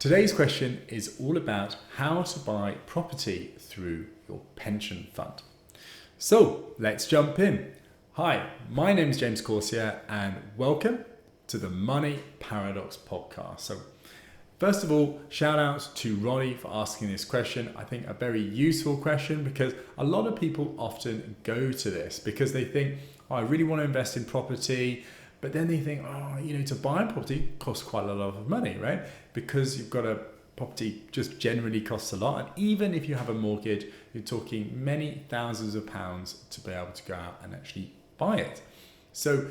Today's question is all about how to buy property through your pension fund. So let's jump in. Hi, my name is James Corsier and welcome to the Money Paradox podcast. So first of all, shout out to Ronnie for asking this question. I think a very useful question because a lot of people often go to this because they think, I really want to invest in property, but then they think, to buy a property costs quite a lot of money, right? Because you've got a property just generally costs a lot. And even if you have a mortgage, you're talking many thousands of pounds to be able to go out and actually buy it. So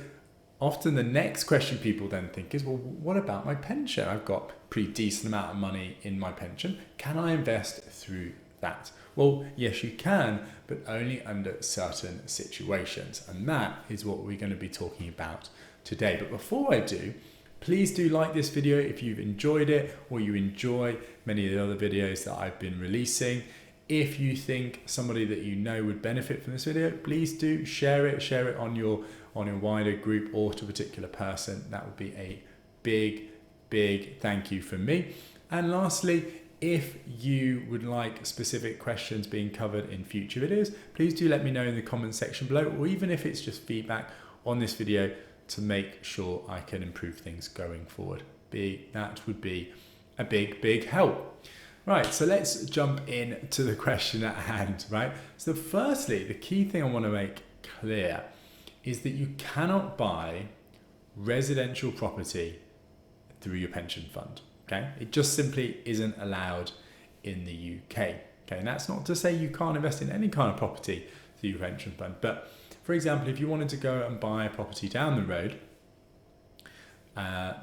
often the next question people then think is, well, what about my pension? I've got a pretty decent amount of money in my pension. Can I invest through that? Well, yes, you can, but only under certain situations. And that is what we're going to be talking about today. But before I do, please do like this video if you've enjoyed it or you enjoy many of the other videos that I've been releasing. If you think somebody that you know would benefit from this video, please do share it on your wider group or to a particular person. That would be a big thank you from me. And lastly, if you would like specific questions being covered in future videos, please do let me know in the comment section below, or even if it's just feedback on this video to make sure I can improve things going forward. That would be a big help. Right, so let's jump in to the question at hand, right? So firstly, the key thing I want to make clear is that you cannot buy residential property through your pension fund, okay? It just simply isn't allowed in the UK, okay? And that's not to say you can't invest in any kind of property through your pension fund, but for example, if you wanted to go and buy a property down the road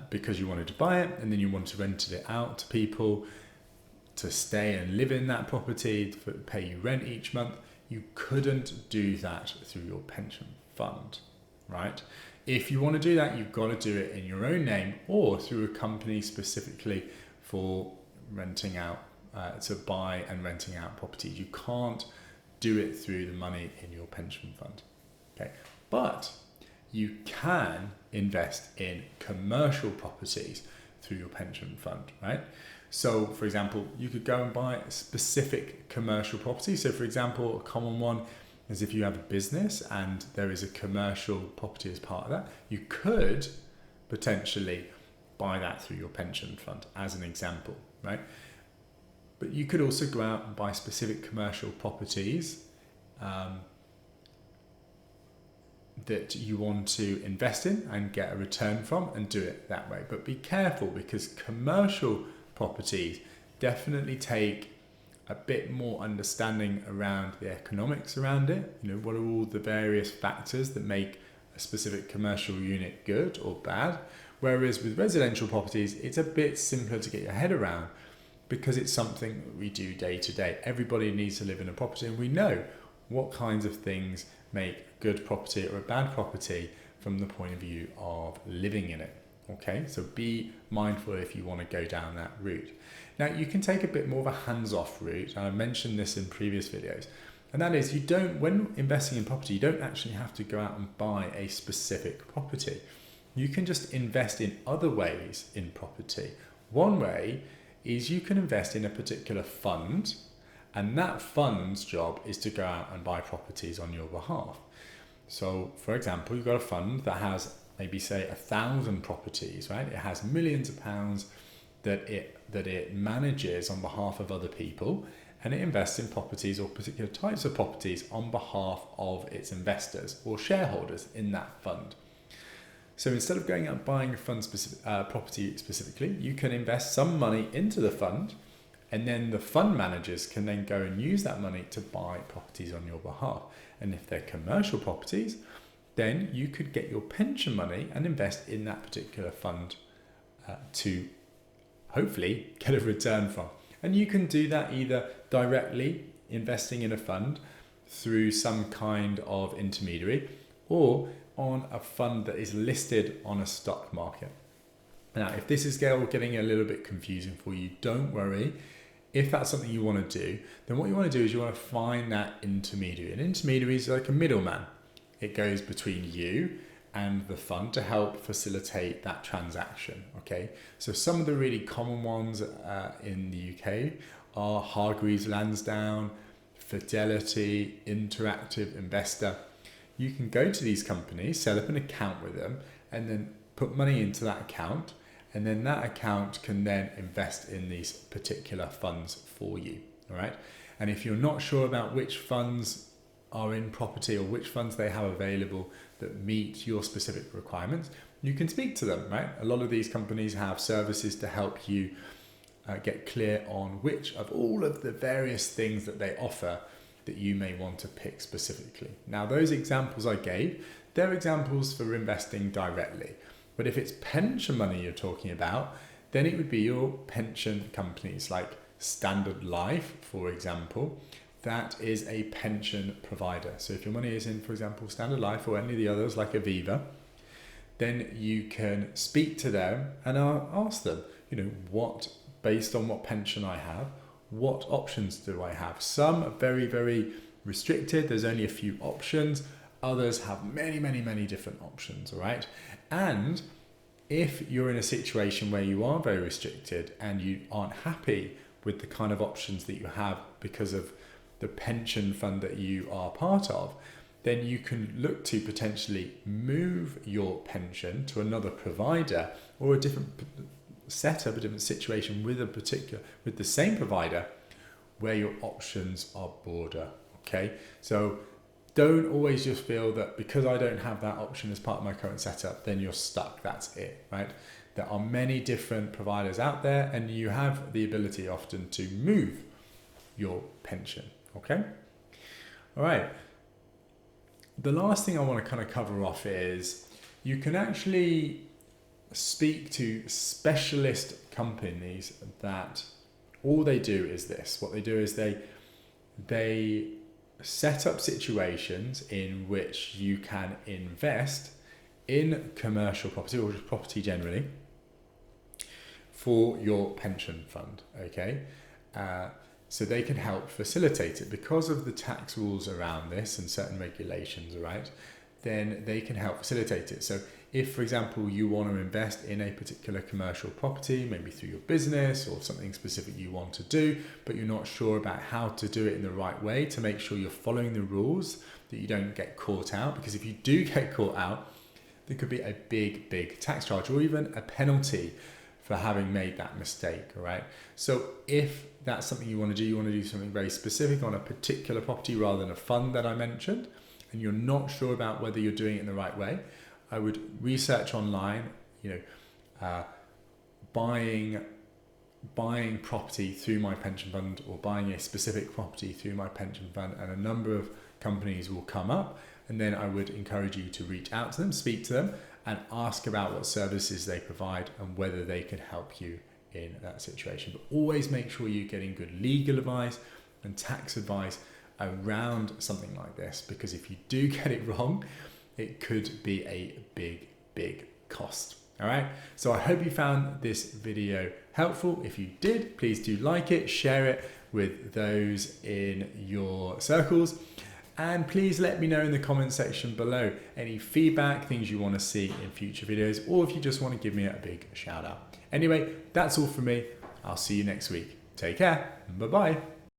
because you wanted to buy it and then you wanted to rent it out to people to stay and live in that property, to pay you rent each month, you couldn't do that through your pension fund, right? If you want to do that, you've got to do it in your own name or through a company specifically for renting out, to buy and renting out properties. You can't do it through the money in your pension fund. Okay, but you can invest in commercial properties through your pension fund, right? So for example, you could go and buy a specific commercial property. So for example, a common one is if you have a business and there is a commercial property as part of that, you could potentially buy that through your pension fund as an example, right? But you could also go out and buy specific commercial properties that you want to invest in and get a return from and do it that way. But be careful because commercial properties definitely take a bit more understanding around the economics around it. What are all the various factors that make a specific commercial unit good or bad? Whereas with residential properties, it's a bit simpler to get your head around because it's something that we do day to day. Everybody needs to live in a property and we know what kinds of things make a good property or a bad property from the point of view of living in it. Okay, so be mindful if you want to go down that route. Now you can take a bit more of a hands-off route, and I mentioned this in previous videos, and that is when investing in property, you don't actually have to go out and buy a specific property. You can just invest in other ways in property. One way is you can invest in a particular fund, and that fund's job is to go out and buy properties on your behalf. So for example, you've got a fund that has maybe say 1,000 properties, right? It has millions of pounds that it manages on behalf of other people, and it invests in properties or particular types of properties on behalf of its investors or shareholders in that fund. So instead of going out and buying a property specifically, you can invest some money into the fund, and then the fund managers can then go and use that money to buy properties on your behalf. And if they're commercial properties, then you could get your pension money and invest in that particular fund to hopefully get a return from. And you can do that either directly investing in a fund through some kind of intermediary or on a fund that is listed on a stock market. Now, if this is getting a little bit confusing for you, don't worry. If that's something you want to do, then what you want to do is you want to find that intermediary. An intermediary is like a middleman. It goes between you and the fund to help facilitate that transaction. Okay, so some of the really common ones in the UK are Hargreaves Lansdown, Fidelity, Interactive Investor. You can go to these companies, set up an account with them, and then put money into that account, and then that account can then invest in these particular funds for you. All right, and if you're not sure about which funds are in property or which funds they have available that meet your specific requirements, you can speak to them, right? A lot of these companies have services to help you get clear on which of all of the various things that they offer that you may want to pick specifically. Now, those examples I gave, they're examples for investing directly. But if it's pension money you're talking about, then it would be your pension companies like Standard Life, for example. That is a pension provider. So if your money is in, for example, Standard Life or any of the others like Aviva, then you can speak to them and ask them, what, based on what pension I have, what options do I have? Some are very, very restricted. There's only a few options. Others have many, many, many different options, all right? And if you're in a situation where you are very restricted and you aren't happy with the kind of options that you have because of the pension fund that you are part of, then you can look to potentially move your pension to another provider or a different setup, a different situation with the same provider where your options are broader. Okay, so don't always just feel that because I don't have that option as part of my current setup, then you're stuck. That's it, right? There are many different providers out there, and you have the ability often to move your pension. Okay, all right. The last thing I want to kind of cover off is you can actually speak to specialist companies that all they do is this. What they do is they set up situations in which you can invest in commercial property or just property generally for your pension fund. Okay, so they can help facilitate it because of the tax rules around this and certain regulations, right? Then they can help facilitate it. So if, for example, you want to invest in a particular commercial property, maybe through your business or something specific you want to do, but you're not sure about how to do it in the right way to make sure you're following the rules, that you don't get caught out, because if you do get caught out, there could be a big, big tax charge or even a penalty for having made that mistake, all right? So if that's something you want to do something very specific on a particular property rather than a fund that I mentioned, and you're not sure about whether you're doing it in the right way, I would research online, buying property through my pension fund or buying a specific property through my pension fund, and a number of companies will come up, and then I would encourage you to reach out to them, speak to them, and ask about what services they provide and whether they can help you in that situation. But always make sure you're getting good legal advice and tax advice around something like this, because if you do get it wrong, it could be a big, big cost. All right, so I hope you found this video helpful. If you did, please do like it, share it with those in your circles, and please let me know in the comment section below any feedback, things you want to see in future videos, or if you just want to give me a big shout out. Anyway, that's all from me. I'll see you next week. Take care. Bye-bye.